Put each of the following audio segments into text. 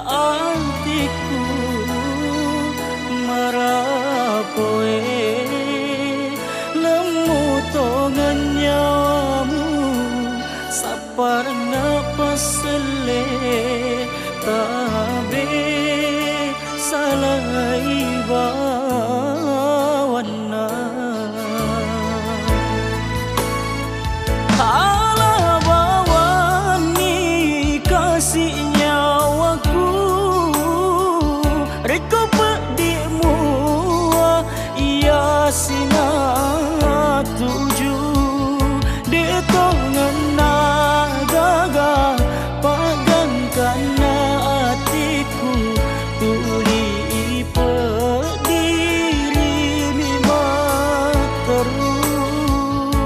Hatiku marapoe lemu tongan nyawamu sapar napas le tabe salai bawana ala bawani kasih nyawaku reko pedimu ia sina tuju de tongan nagaga pagangkan hatiku tuli pediri mima terus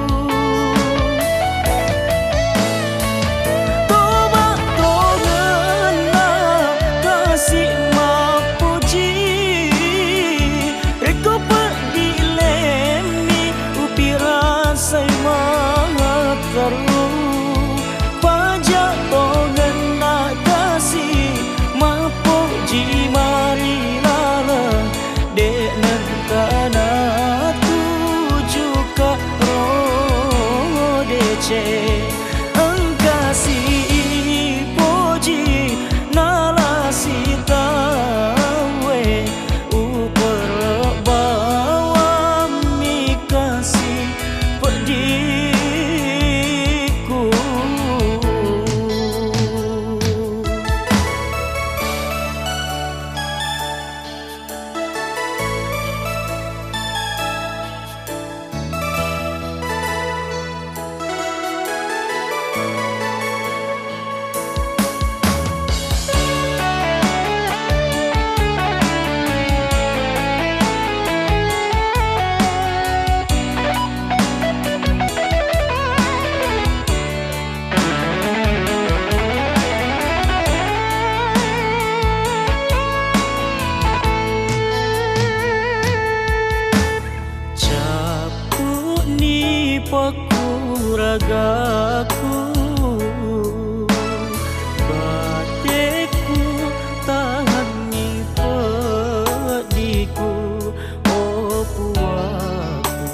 toba tongan kasih mapuji reko pedilemi upiran say terus pajak tongan nak kasih mapuji mari lala dek nentana tuju ka rodece engkasih puji nala sitawe uper bawa mi kasih pediku pakuragaku bateku tahan ni pediku oh puaku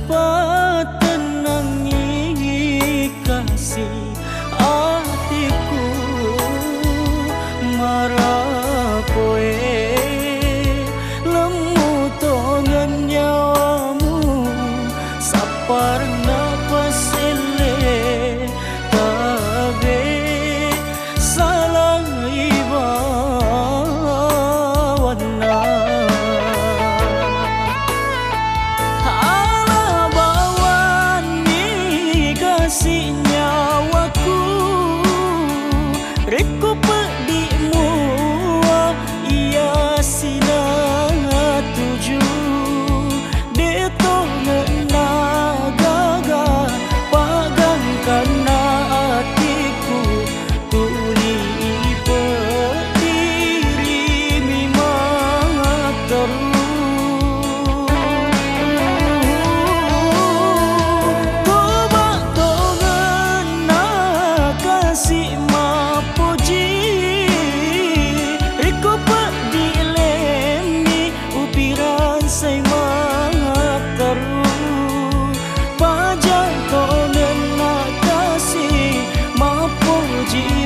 patenangi kasih hatiku marapoe lemu tongan nyawamu sapar napas ele tabe salai bawana ala bawani kasih nyawaku reko pedimu ia sina tuju de tongan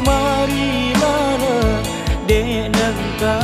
mari lara de nangka